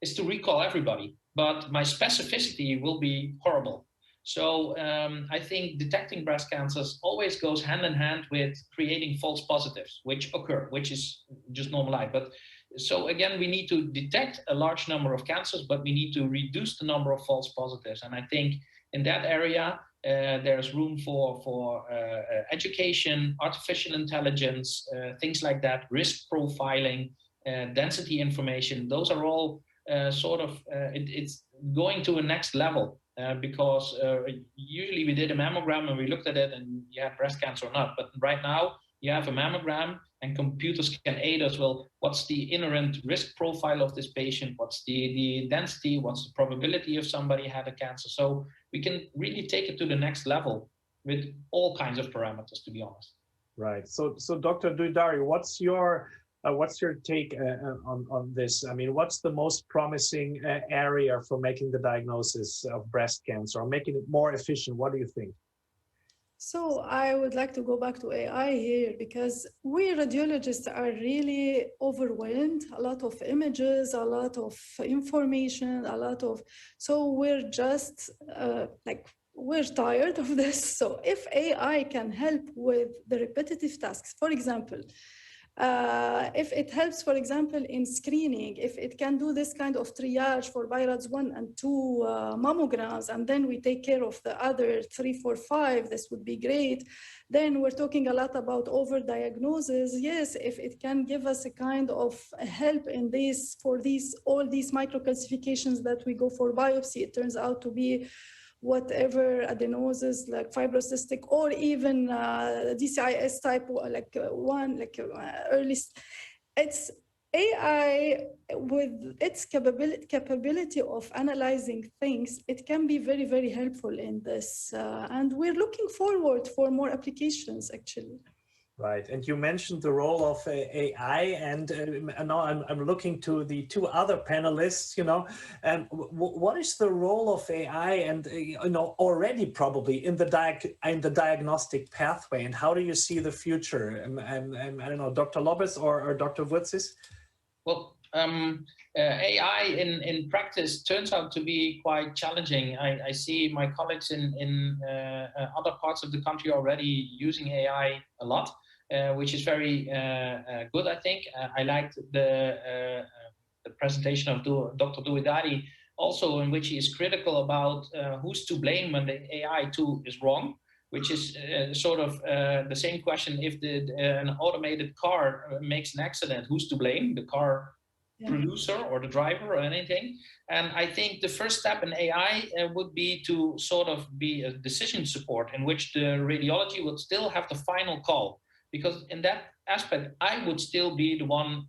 It's to recall everybody, but my specificity will be horrible. So I think detecting breast cancers always goes hand in hand with creating false positives, which occur, which is just normal life. But so again, we need to detect a large number of cancers, but we need to reduce the number of false positives. And I think in that area, there's room for education, artificial intelligence, things like that, risk profiling, density information. Those are all it's going to a next level, because usually we did a mammogram and we looked at it and you had breast cancer or not. But right now you have a mammogram and computers can aid us. Well, what's the inherent risk profile of this patient? What's the density? What's the probability of somebody had a cancer? So we can really take it to the next level with all kinds of parameters, to be honest. Right. So Dr. Douaidari, what's your take on this? I mean, what's the most promising area for making the diagnosis of breast cancer or making it more efficient? What do you think? So I would like to go back to AI here, because we radiologists are really overwhelmed. A lot of images, a lot of information, so we're just we're tired of this. So if AI can help with the repetitive tasks, for example, if it helps, for example, in screening, if it can do this kind of triage for BI-RADS 1 and 2 mammograms, and then we take care of the other 3, 4, 5, this would be great. Then we're talking a lot about overdiagnosis. Yes, if it can give us a kind of help in this, for all these microcalcifications that we go for biopsy, it turns out to be whatever adenosis, like fibrocystic, or even DCIS type, early. AI, with its capability of analyzing things, it can be very, very helpful in this. And we're looking forward for more applications, actually. Right, and you mentioned the role of AI, and now I'm looking to the two other panelists. What is the role of AI, and already probably in the diagnostic pathway, and how do you see the future? I don't know, Dr. Lobbes or Dr. Vourtsis? Well, AI in practice turns out to be quite challenging. I see my colleagues in other parts of the country already using AI a lot. Which is very good, I think. I liked the presentation of Dr. Douaidari, also in which he is critical about who's to blame when the AI tool is wrong, which is sort of the same question. If an automated car makes an accident, who's to blame? The car producer or the driver or anything? And I think the first step in AI would be to sort of be a decision support in which the radiology would still have the final call. Because in that aspect, I would still be the one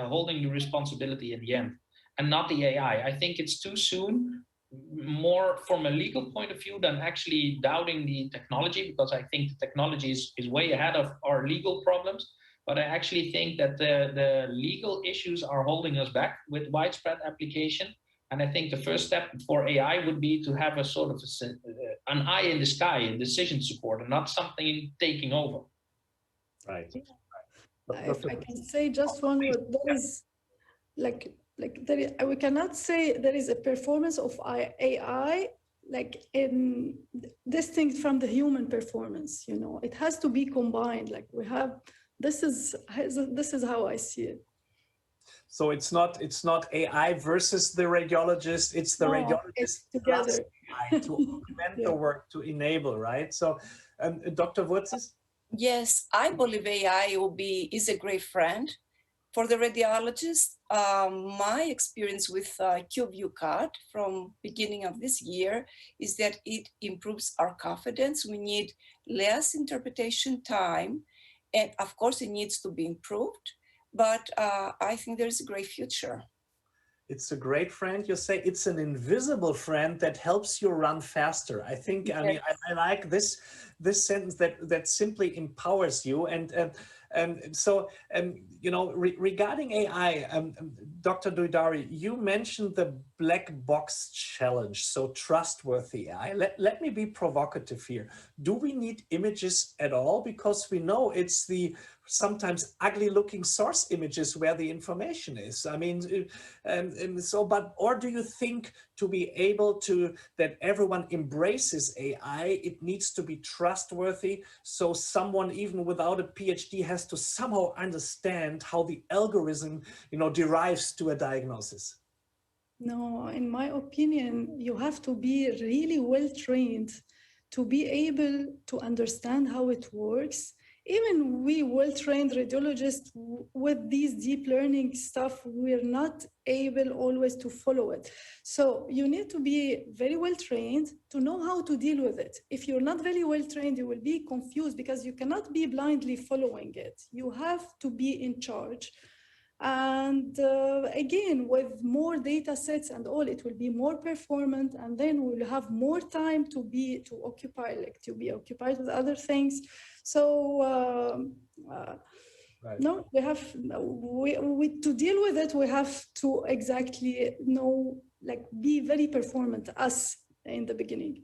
holding the responsibility in the end, and not the AI. I think it's too soon, more from a legal point of view than actually doubting the technology, because I think the technology is way ahead of our legal problems. But I actually think that the legal issues are holding us back with widespread application. And I think the first step for AI would be to have a sort of an eye in the sky, a decision support, and not something taking over. Right. If I can say just one word, there is we cannot say there is a performance of AI in distinct from the human performance. It has to be combined. This is how I see it. So it's not AI versus the radiologist. It's the radiologist together AI to augment the work, to enable. Right. So, Dr. Vourtsis. Yes, I believe AI is a great friend for the radiologist. My experience with QView card from beginning of this year is that it improves our confidence. We need less interpretation time, and of course it needs to be improved, but I think there's a great future. It's a great friend. You say it's an invisible friend that helps you run faster. I think, yes. I mean, I like this sentence that simply empowers you. Regarding AI, Dr. Douaidari, you mentioned the black box challenge, so trustworthy AI. Let me be provocative here. Do we need images at all? Because we know it's the sometimes ugly looking source images where the information is. I mean, or do you think to be able to, that everyone embraces AI, it needs to be trustworthy, so someone even without a PhD has to somehow understand how the algorithm, derives to a diagnosis? No, in my opinion, you have to be really well trained to be able to understand how it works. Even we well-trained radiologists with these deep learning stuff, we're not able always to follow it. So you need to be very well-trained to know how to deal with it. If you're not very well-trained, you will be confused because you cannot be blindly following it. You have to be in charge. And again, with more data sets and all, it will be more performant, and then we'll have more time to be occupied with other things. So right. No, we to deal with it, we have to exactly know, be very performant us in the beginning.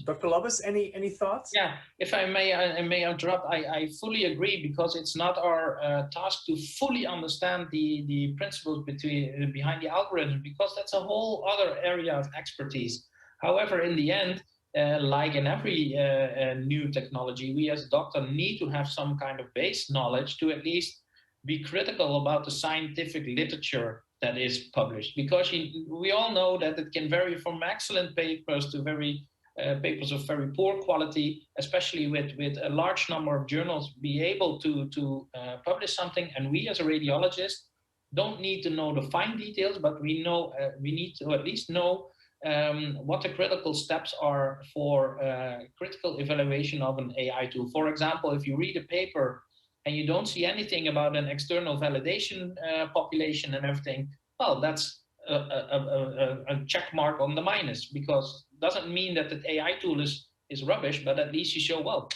Dr. Lobbes, any thoughts? Yeah, if I may interrupt, I fully agree, because it's not our task to fully understand the principles behind the algorithm, because that's a whole other area of expertise. However, in the end, like in every new technology, we as a doctor need to have some kind of base knowledge to at least be critical about the scientific literature that is published, because we all know that it can vary from excellent papers to papers of very poor quality, especially with a large number of journals be able to publish something. And we as a radiologist don't need to know the fine details, but we need to at least know what the critical steps are for critical evaluation of an AI tool. For example, if you read a paper and you don't see anything about an external validation population and everything, well, that's a check mark on the minus, because it doesn't mean that the AI tool is rubbish, but at least you show, well,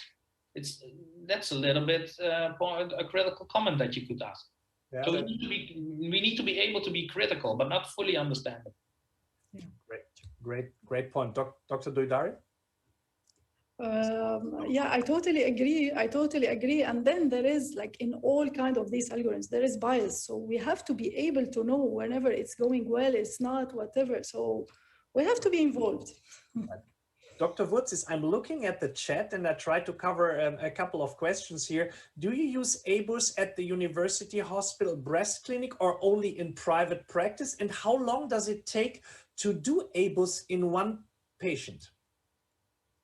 that's a little bit a critical comment that you could ask. Yeah, so we need to be able to be critical, but not fully understand it. Yeah. Great point. Dr. Douaidari? Yeah, I totally agree. And then there is, like in all kind of these algorithms, there is bias. So we have to be able to know whenever it's going well, it's not, whatever. So we have to be involved. Dr. Vourtsis, I'm looking at the chat and I try to cover a couple of questions here. Do you use ABUS at the University Hospital Breast Clinic or only in private practice? And how long does it take to do ABUS in one patient?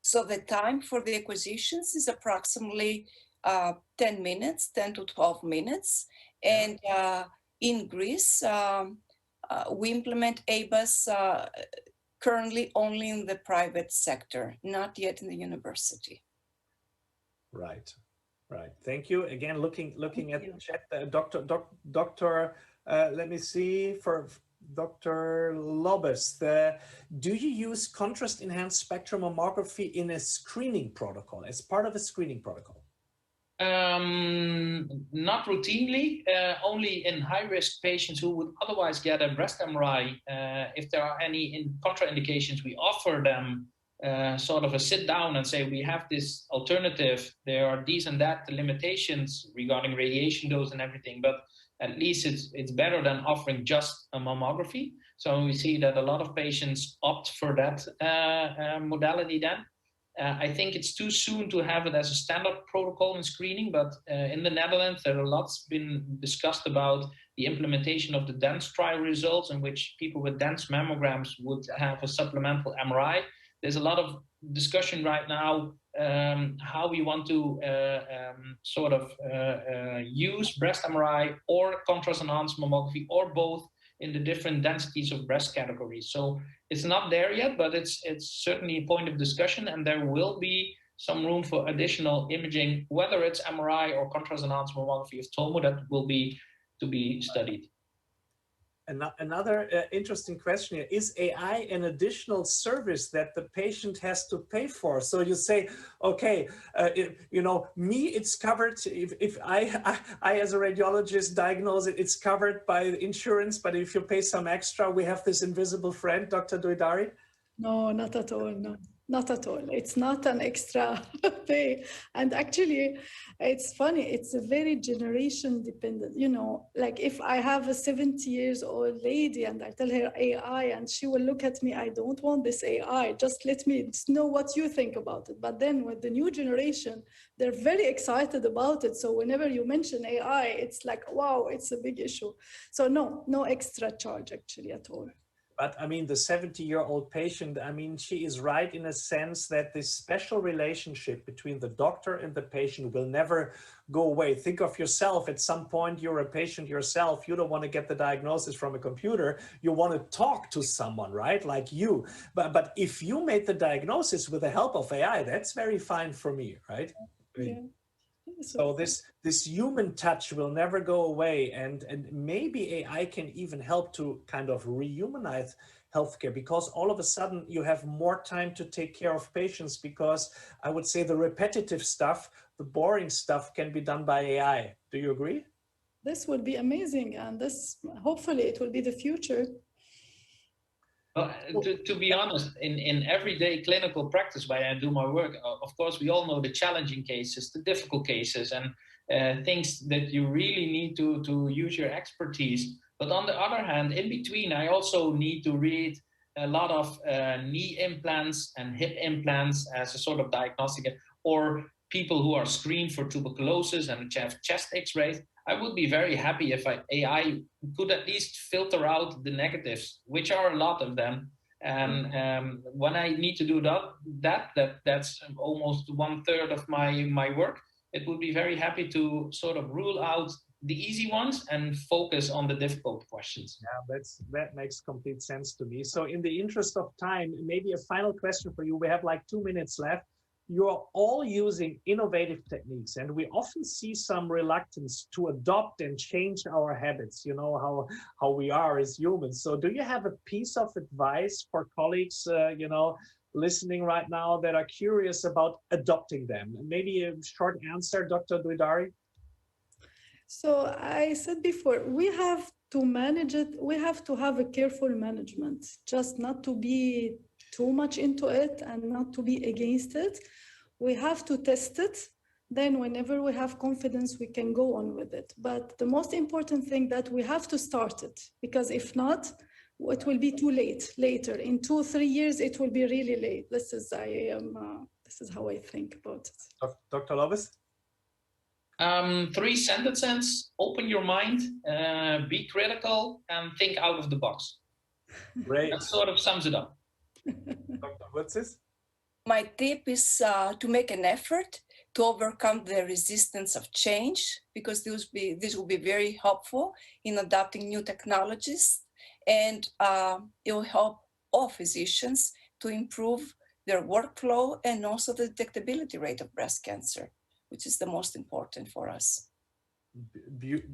So the time for the acquisitions is approximately 10 minutes, 10 to 12 minutes. And in Greece, we implement ABUS currently only in the private sector, not yet in the university. Right. Thank you. Again, looking at the chat, Doctor, let me see, for Dr. Lobbes, do you use contrast enhanced spectrum mammography in a screening protocol, as part of a screening protocol? Not routinely, only in high-risk patients who would otherwise get a breast MRI. If there are any contraindications, we offer them sort of a sit down and say, we have this alternative, there are these and that limitations regarding radiation dose and everything, but at least it's better than offering just a mammography. So we see that a lot of patients opt for that modality then. I think it's too soon to have it as a standard protocol in screening, but in the Netherlands, there are lots been discussed about the implementation of the DANCE trial results, in which people with dense mammograms would have a supplemental MRI. There's a lot of discussion right now how we want to sort of use breast MRI or contrast enhanced mammography or both in the different densities of breast categories. So it's not there yet, but it's certainly a point of discussion, and there will be some room for additional imaging, whether it's MRI or contrast enhanced mammography of TOMO, that will be to be studied. Another interesting question here, is AI an additional service that the patient has to pay for? So you say, okay, it's covered. If I as a radiologist diagnose it, it's covered by insurance, but if you pay some extra, we have this invisible friend, Dr. Douaidari? No, not at all, no. Not at all. It's not an extra pay. And actually, it's funny, it's a very generation dependent. Like if I have a 70-year-old lady and I tell her AI and she will look at me, I don't want this AI, just let me know what you think about it. But then with the new generation, they're very excited about it. So whenever you mention AI, it's like, wow, it's a big issue. So no extra charge actually at all. But I mean, the 70-year-old patient, I mean, she is right in a sense that this special relationship between the doctor and the patient will never go away. Think of yourself. At some point, you're a patient yourself. You don't want to get the diagnosis from a computer. You want to talk to someone, right? Like you. But if you made the diagnosis with the help of AI, that's very fine for me, right? Yeah. So this human touch will never go away, and maybe AI can even help to kind of rehumanize healthcare, because all of a sudden you have more time to take care of patients, because I would say the repetitive stuff, the boring stuff can be done by AI. Do you agree? This would be amazing, and this hopefully it will be the future. To be honest, in everyday clinical practice where I do my work, of course, we all know the challenging cases, the difficult cases, and things that you really need to use your expertise. But on the other hand, in between, I also need to read a lot of knee implants and hip implants as a sort of diagnostic, or people who are screened for tuberculosis and have chest x-rays. I would be very happy if AI could at least filter out the negatives, which are a lot of them. And when I need to do that's almost 1/3 of my work. It would be very happy to sort of rule out the easy ones and focus on the difficult questions. Yeah, that makes complete sense to me. So in the interest of time, maybe a final question for you. We have like 2 minutes left. you're all using innovative techniques, and we often see some reluctance to adopt and change our habits, you know, how we are as humans. So do you have a piece of advice for colleagues, you know, listening right now that are curious about adopting them? Maybe a short answer, Dr. Douaidari? So I said before, we have to manage it. We have to have a careful management, just not to be too much into it and not to be against it. We have to test it. Then whenever we have confidence, we can go on with it. But the most important thing that we have to start it, because if not, it will be too late later. In 2-3 years, it will be really late. This is how I think about it. Dr. Lobbes? 3 sentences: open your mind, be critical, and think out of the box. Great. That sort of sums it up. Dr. Vourtsis? My tip is to make an effort to overcome the resistance of change, because this will be very helpful in adopting new technologies, and it will help all physicians to improve their workflow and also the detectability rate of breast cancer, which is the most important for us.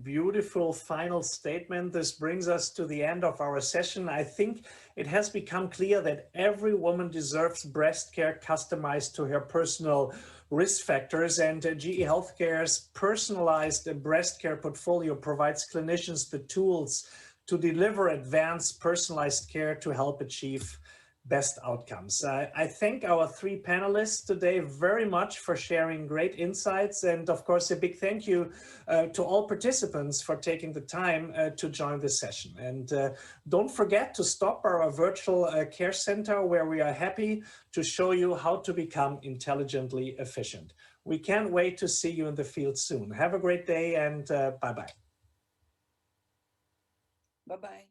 Beautiful final statement. This brings us to the end of our session. I think it has become clear that every woman deserves breast care customized to her personal risk factors, and GE Healthcare's personalized breast care portfolio provides clinicians the tools to deliver advanced personalized care to help achieve best outcomes. I thank our 3 panelists today very much for sharing great insights, and of course a big thank you to all participants for taking the time to join this session. And don't forget to stop by our virtual care center, where we are happy to show you how to become intelligently efficient. We can't wait to see you in the field soon. Have a great day, and bye-bye. Bye-bye.